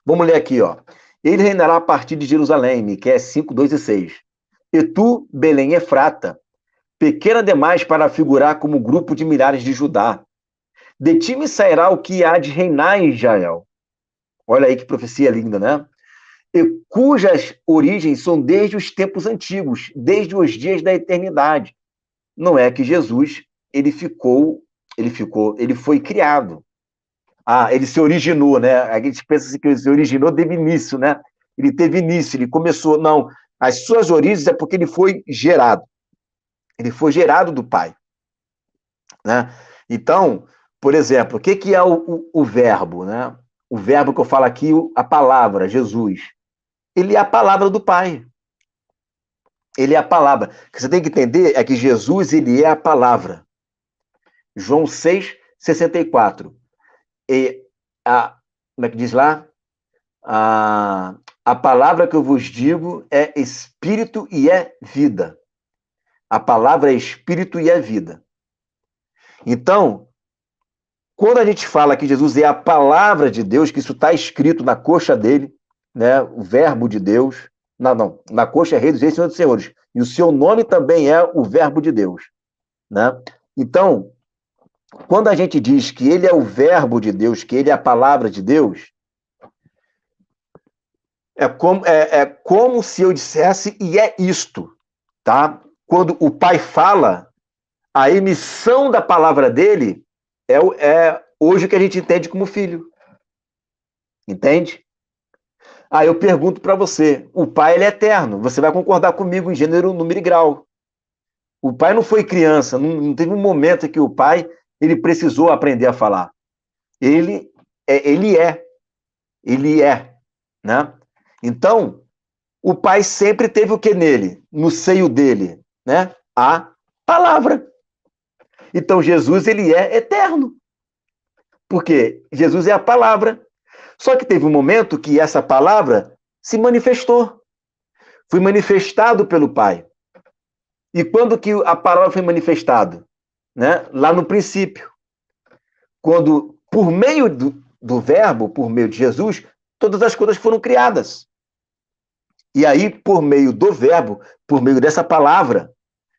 Vamos ler aqui, ó. Ele reinará a partir de Jerusalém, Miqueias 5, 2 e 6. E tu, Belém Efrata, pequena demais para figurar como grupo de milhares de Judá. De ti me sairá o que há de reinar em Israel. Olha aí que profecia linda, né? E cujas origens são desde os tempos antigos, desde os dias da eternidade. Não é que Jesus, ele foi criado. Ah, ele se originou, né? A gente pensa assim que ele se originou teve início, né? Ele teve início, ele começou. Não, as suas origens é porque ele foi gerado. Ele foi gerado do Pai, né? Então, por exemplo, o que é o verbo, né? O verbo que eu falo aqui, a palavra, Jesus. Ele é a palavra do Pai. Ele é a palavra. O que você tem que entender é que Jesus, ele é a palavra. João 6, 64. E como é que diz lá? A palavra que eu vos digo é espírito e é vida. A palavra é espírito e é vida. Então, quando a gente fala que Jesus é a palavra de Deus, que isso está escrito na coxa dele, né, o verbo de Deus, na coxa é Rei dos Reis, Senhor dos Senhores, e o seu nome também é o verbo de Deus, né? Então, quando a gente diz que ele é o verbo de Deus, que ele é a palavra de Deus, é como se eu dissesse, e é isto, tá? Quando o Pai fala, a emissão da palavra dele é hoje o que a gente entende como filho. Entende? Aí eu pergunto para você, o Pai ele é eterno, você vai concordar comigo em gênero, número e grau. O Pai não foi criança, não teve um momento em que o Pai ele precisou aprender a falar. Ele é, né? Então, o Pai sempre teve o que nele? No seio dele, né? A palavra. Então, Jesus, ele é eterno. Porque Jesus é a palavra. Só que teve um momento que essa palavra se manifestou. Foi manifestado pelo Pai. E quando que a palavra foi manifestada? Né? Lá no princípio. Quando, por meio do verbo, por meio de Jesus, todas as coisas foram criadas. E aí, por meio do verbo, por meio dessa palavra,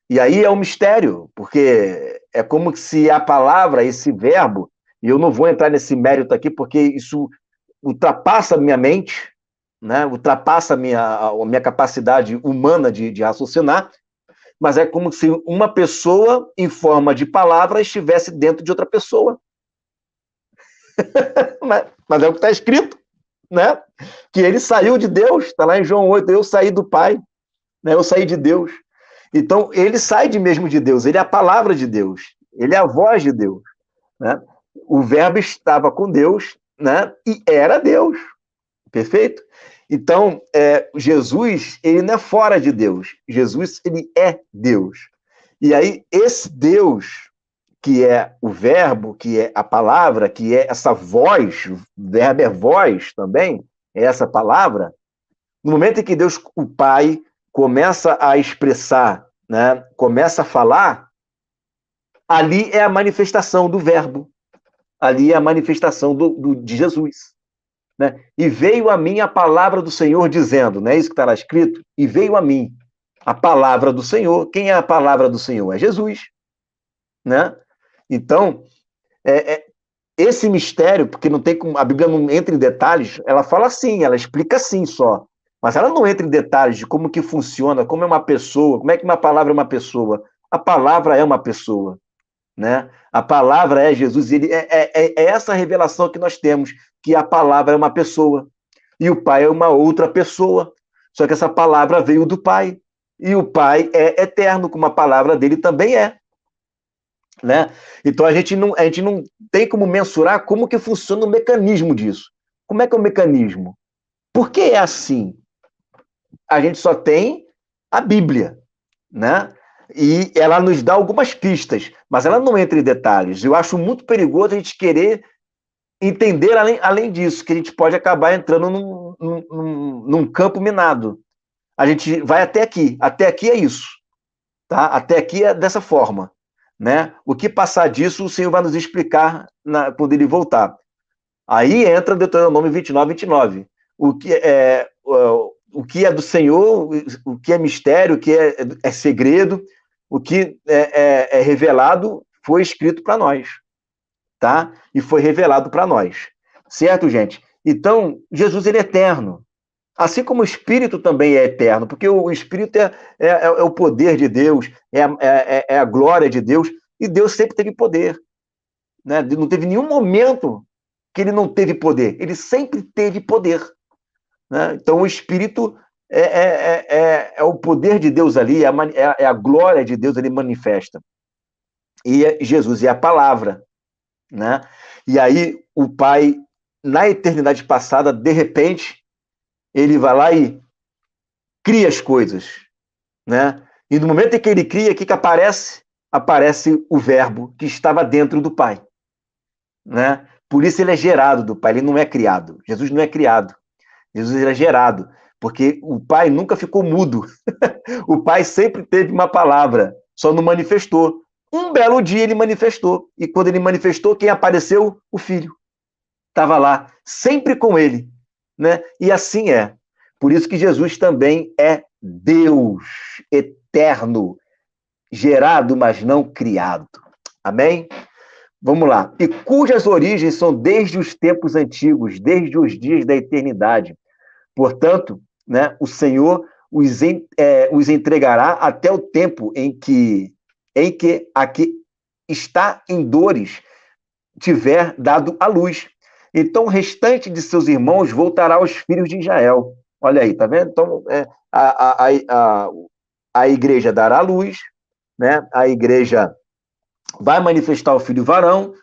e aí é um mistério, porque é como se a palavra, esse verbo, e eu não vou entrar nesse mérito aqui, porque isso ultrapassa a minha mente, né? Ultrapassa a minha capacidade humana de raciocinar, mas é como se uma pessoa, em forma de palavra, estivesse dentro de outra pessoa. Mas é o que está escrito, né? Que ele saiu de Deus, está lá em João 8, eu saí do Pai, né? Eu saí de Deus. Então, ele sai mesmo de Deus, ele é a palavra de Deus, ele é a voz de Deus, né? O verbo estava com Deus, né? E era Deus, perfeito? Então, Jesus, ele não é fora de Deus, Jesus, ele é Deus. E aí, esse Deus, que é o verbo, que é a palavra, que é essa voz, o verbo é voz também, é essa palavra, no momento em que Deus, o Pai, começa a expressar, né, começa a falar, ali é a manifestação do verbo, ali é a manifestação de Jesus. Né? E veio a mim a palavra do Senhor dizendo, não é isso que está lá escrito? E veio a mim a palavra do Senhor. Quem é a palavra do Senhor? É Jesus. Né? Então, esse mistério, porque não tem como, a Bíblia não entra em detalhes, ela fala assim, ela explica assim só, mas ela não entra em detalhes de como que funciona, como é uma pessoa, como é que uma palavra é uma pessoa. A palavra é uma pessoa, né? A palavra é Jesus, é essa revelação que nós temos, que a palavra é uma pessoa, e o Pai é uma outra pessoa, só que essa palavra veio do Pai, e o Pai é eterno, como a palavra dele também é. Né? Então a gente não tem como mensurar como que funciona o mecanismo disso. Como é que é o mecanismo? Por que é assim? A gente só tem a Bíblia, né? E ela nos dá algumas pistas, mas ela não entra em detalhes. Eu acho muito perigoso a gente querer entender além disso, que a gente pode acabar entrando num campo minado. A gente vai até aqui é isso, tá? Até aqui é dessa forma. Né? O que passar disso, o Senhor vai nos explicar quando ele voltar. Aí entra Deuteronômio 29, 29. o que é do Senhor, o que é mistério, o que é segredo, o que é revelado foi escrito para nós, tá? E foi revelado para nós, certo, gente? Então, Jesus, ele é eterno, assim como o Espírito também é eterno, porque o Espírito é o poder de Deus, é a glória de Deus, e Deus sempre teve poder, né? Não teve nenhum momento que ele não teve poder, ele sempre teve poder, né? Então, o Espírito é o poder de Deus ali, é a glória de Deus ali manifesta. E Jesus é a palavra, né? E aí, o Pai, na eternidade passada, de repente, ele vai lá e cria as coisas, né? E no momento em que ele cria, o que aparece? Aparece o verbo que estava dentro do Pai, né? Por isso ele é gerado do Pai, ele não é criado. Jesus não é criado. Jesus era gerado, porque o Pai nunca ficou mudo. O Pai sempre teve uma palavra, só não manifestou. Um belo dia ele manifestou. E quando ele manifestou, quem apareceu? O Filho. Estava lá, sempre com ele, né? E assim é. Por isso que Jesus também é Deus eterno, gerado, mas não criado. Amém? Vamos lá. E cujas origens são desde os tempos antigos, desde os dias da eternidade. Portanto, né, o Senhor os entregará até o tempo em que aqui está em dores tiver dado à luz. Então, o restante de seus irmãos voltará aos filhos de Israel. Olha aí, tá vendo? Então, a igreja dará à luz, né? A igreja vai manifestar o filho varão,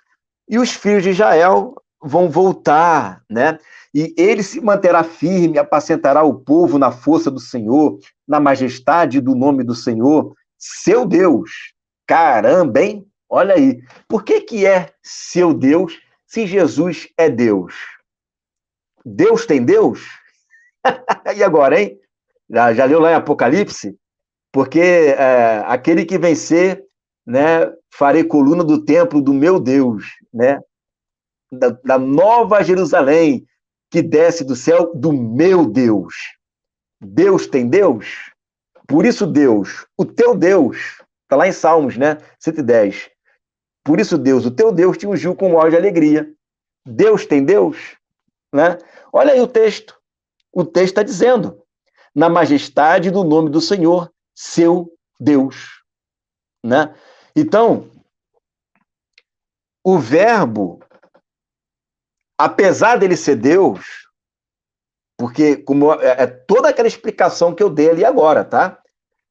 e os filhos de Israel vão voltar, né? E ele se manterá firme, apacentará o povo na força do Senhor, na majestade do nome do Senhor, seu Deus. Caramba, hein? Olha aí. Por que é seu Deus se Jesus é Deus? Deus tem Deus? E agora, hein? Já leu lá em Apocalipse? Porque aquele que vencer, né, farei coluna do templo do meu Deus, né? Da nova Jerusalém, que desce do céu do meu Deus. Deus tem Deus? Por isso Deus, o teu Deus, está lá em Salmos, né? 110. Por isso Deus, o teu Deus, te ungiu com óleo de alegria. Deus tem Deus? Né? Olha aí o texto. O texto está dizendo, na majestade do nome do Senhor, seu Deus. Né? Então, o verbo, apesar dele ser Deus, porque como toda aquela explicação que eu dei ali agora, tá?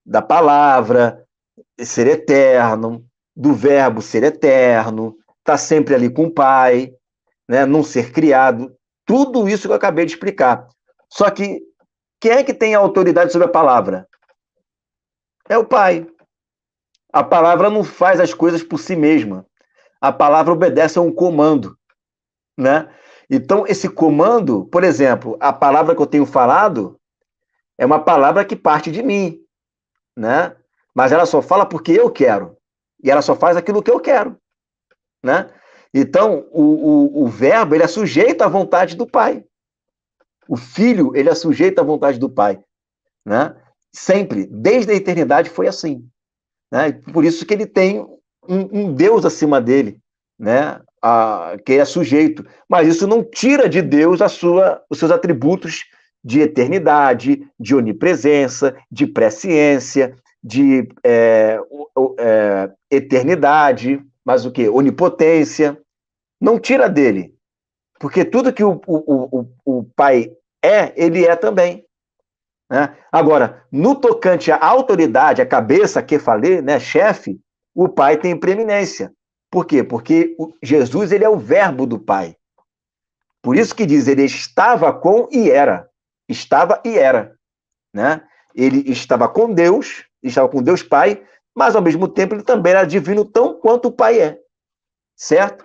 Da palavra ser eterno, do verbo ser eterno, tá sempre ali com o Pai, né? Não ser criado, tudo isso que eu acabei de explicar. Só que quem é que tem a autoridade sobre a palavra? É o Pai. A palavra não faz as coisas por si mesma. A palavra obedece a um comando, né? Então, esse comando, por exemplo, a palavra que eu tenho falado é uma palavra que parte de mim, né? Mas ela só fala porque eu quero. E ela só faz aquilo que eu quero, né? Então, o verbo, ele é sujeito à vontade do Pai. O Filho, ele é sujeito à vontade do Pai, né? Sempre, desde a eternidade foi assim, né? Por isso que ele tem um Deus acima dele, né? Que é sujeito. Mas isso não tira de Deus os seus atributos de eternidade, de onipresença, de presciência, de eternidade, mas o quê? Onipotência. Não tira dele. Porque tudo que o Pai ele é também. Né? Agora, no tocante à autoridade, à cabeça, que falei, né, chefe, o Pai tem preeminência. Por quê? Porque Jesus ele é o verbo do Pai. Por isso que diz, ele estava com e era. Estava e era. Né? Ele estava com Deus Pai, mas ao mesmo tempo ele também era divino tão quanto o Pai é. Certo?